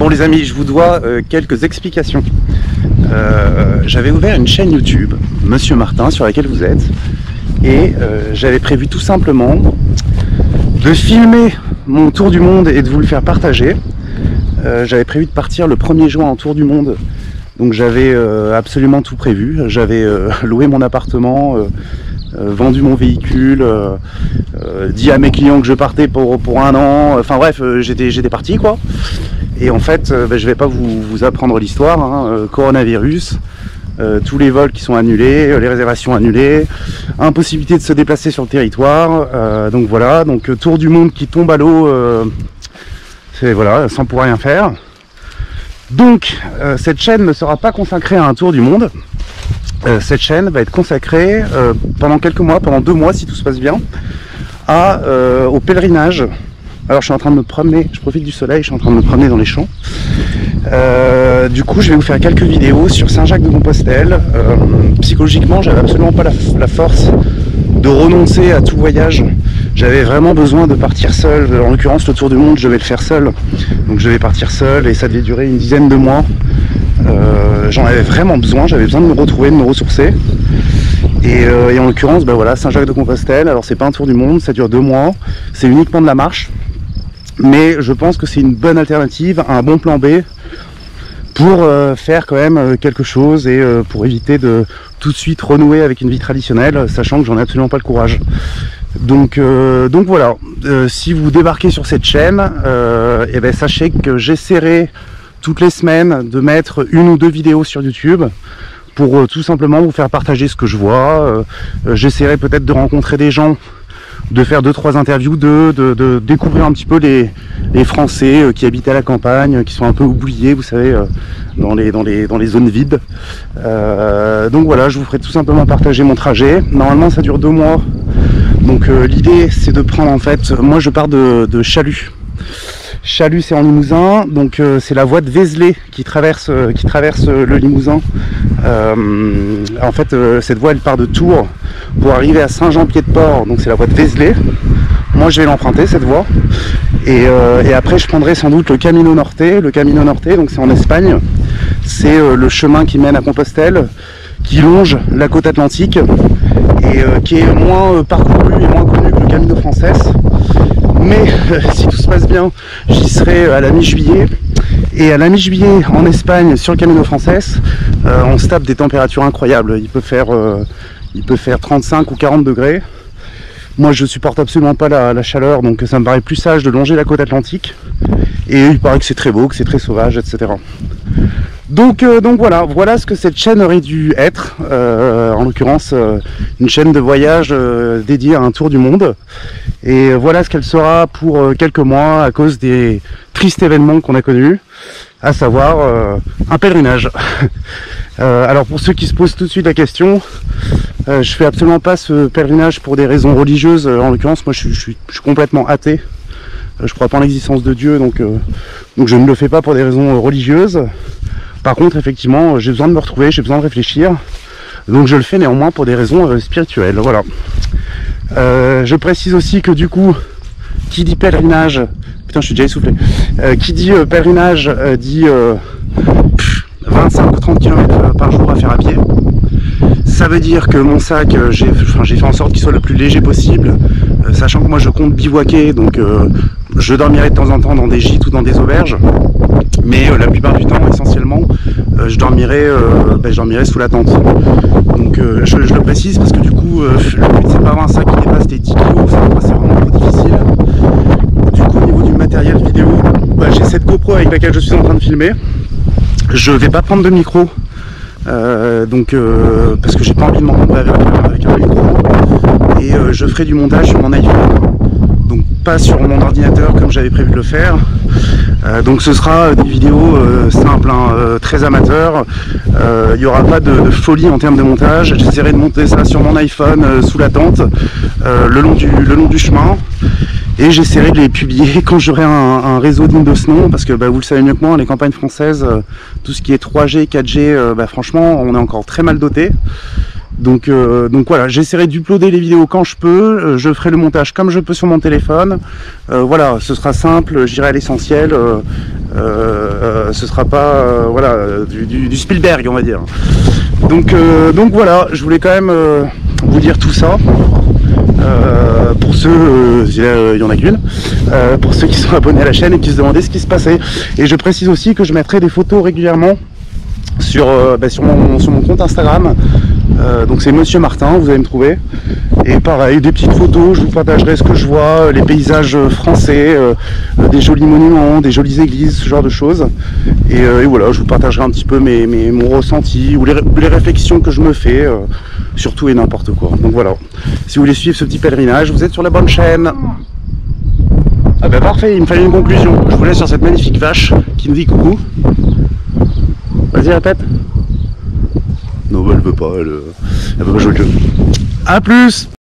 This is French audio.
Bon les amis, je vous dois quelques explications. J'avais ouvert une chaîne YouTube, Monsieur Martin, sur laquelle vous êtes, et j'avais prévu tout simplement de filmer mon tour du monde et de vous le faire partager. J'avais prévu de partir le 1er juin en tour du monde, donc j'avais absolument tout prévu. J'avais loué mon appartement, vendu mon véhicule, dit à mes clients que je partais pour un an, enfin bref, j'étais parti quoi. Et en fait, je vais pas vous apprendre l'histoire, hein. Coronavirus, tous les vols qui sont annulés, les réservations annulées, impossibilité de se déplacer sur le territoire, donc voilà, donc tour du monde qui tombe à l'eau, c'est voilà, sans pouvoir rien faire. Donc cette chaîne ne sera pas consacrée à un tour du monde. Cette chaîne va être consacrée pendant quelques mois, pendant 2 mois si tout se passe bien, au pèlerinage. Alors je suis en train de me promener, je profite du soleil, je suis en train de me promener dans les champs. Du coup je vais vous faire quelques vidéos sur Saint-Jacques-de-Compostelle. Psychologiquement j'avais absolument pas la force de renoncer à tout voyage. J'avais vraiment besoin de partir seul. En l'occurrence le tour du monde je vais le faire seul. Donc je vais partir seul et ça devait durer une dizaine de mois. J'en avais vraiment besoin, j'avais besoin de me retrouver, de me ressourcer. Et en l'occurrence, voilà, Saint-Jacques-de-Compostelle, alors c'est pas un tour du monde, ça dure 2 mois, c'est uniquement de la marche. Mais je pense que c'est une bonne alternative, un bon plan B pour faire quand même quelque chose et pour éviter de tout de suite renouer avec une vie traditionnelle, sachant que j'en ai absolument pas le courage. Donc voilà, si vous débarquez sur cette chaîne, sachez que j'essaierai toutes les semaines de mettre 1 ou 2 vidéos sur YouTube pour tout simplement vous faire partager ce que je vois. J'essaierai peut-être de rencontrer des gens, de faire 2-3 interviews, de découvrir un petit peu les Français qui habitent à la campagne, qui sont un peu oubliés, vous savez, dans les zones vides. Donc voilà, je vous ferai tout simplement partager mon trajet. Normalement ça dure 2 mois. Donc l'idée c'est de prendre en fait, moi je pars de Chalut. Chalut c'est en Limousin, donc c'est la voie de Vézelay qui traverse le Limousin. En fait cette voie elle part de Tours pour arriver à Saint-Jean-Pied-de-Port, donc c'est la voie de Vézelay. Moi je vais l'emprunter cette voie et après je prendrai sans doute le Camino Norte. Le Camino Norte donc c'est en Espagne, c'est le chemin qui mène à Compostelle, qui longe la côte atlantique et qui est moins parcouru et moins connu que le Camino Frances. Mais si tout se passe bien, j'y serai à la mi-juillet. Et à la mi-juillet, en Espagne, sur le Camino Frances, on se tape des températures incroyables. Il peut faire 35 ou 40 degrés. Moi, je supporte absolument pas la chaleur, donc ça me paraît plus sage de longer la côte atlantique. Et il paraît que c'est très beau, que c'est très sauvage, etc. Donc voilà ce que cette chaîne aurait dû être, en l'occurrence une chaîne de voyage dédiée à un tour du monde. Et voilà ce qu'elle sera pour quelques mois à cause des tristes événements qu'on a connus, à savoir un pèlerinage. Alors pour ceux qui se posent tout de suite la question, je fais absolument pas ce pèlerinage pour des raisons religieuses. En l'occurrence moi je suis complètement athée. Je crois pas en l'existence de Dieu, donc je ne le fais pas pour des raisons religieuses. Par contre, effectivement, j'ai besoin de me retrouver, j'ai besoin de réfléchir. Donc je le fais néanmoins pour des raisons spirituelles. Voilà. Je précise aussi que du coup, qui dit pèlerinage... Putain, je suis déjà essoufflé. Qui dit pèlerinage dit 25 ou 30 km par jour à faire à pied. Ça veut dire que mon sac, j'ai fait en sorte qu'il soit le plus léger possible, sachant que moi je compte bivouaquer, donc je dormirai de temps en temps dans des gîtes ou dans des auberges, mais la plupart du temps, essentiellement, je dormirai sous la tente. Donc je le précise parce que du coup, le but c'est pas avoir un sac qui dépasse les 10 kg, c'est vraiment trop difficile. Du coup, au niveau du matériel vidéo, j'ai cette GoPro avec laquelle je suis en train de filmer. Je vais pas prendre de micro. Parce que j'ai pas envie de m'encombrer avec un micro et je ferai du montage sur mon iPhone, donc pas sur mon ordinateur comme j'avais prévu de le faire. Donc ce sera des vidéos simples, très amateurs. Il n'y aura pas de folie en termes de montage. J'essaierai de monter ça sur mon iPhone sous la tente, le long du chemin. Et j'essaierai de les publier quand j'aurai un réseau digne de ce nom, parce que vous le savez mieux que moi, les campagnes françaises, tout ce qui est 3G, 4G, franchement, on est encore très mal doté. Donc voilà, j'essaierai d'uploader les vidéos quand je peux, je ferai le montage comme je peux sur mon téléphone. Voilà, ce sera simple, j'irai à l'essentiel. ce sera pas voilà, du Spielberg, on va dire. Donc voilà, je voulais quand même vous dire tout ça. Pour ceux, il y en a qu'une, pour ceux qui sont abonnés à la chaîne et qui se demandaient ce qui se passait. Et je précise aussi que je mettrai des photos régulièrement sur mon compte Instagram. Donc c'est Monsieur Martin, vous allez me trouver. Et pareil, des petites photos, je vous partagerai ce que je vois, les paysages français, des jolis monuments, des jolies églises, ce genre de choses. Et voilà, je vous partagerai un petit peu mon ressenti ou les réflexions que je me fais, sur tout et n'importe quoi. Donc voilà, si vous voulez suivre ce petit pèlerinage, vous êtes sur la bonne chaîne. Ah bah parfait, il me fallait une conclusion. Je vous laisse sur cette magnifique vache qui me dit coucou. Vas-y, répète. Non, bah, elle veut pas, elle veut pas jouer le jeu. A plus.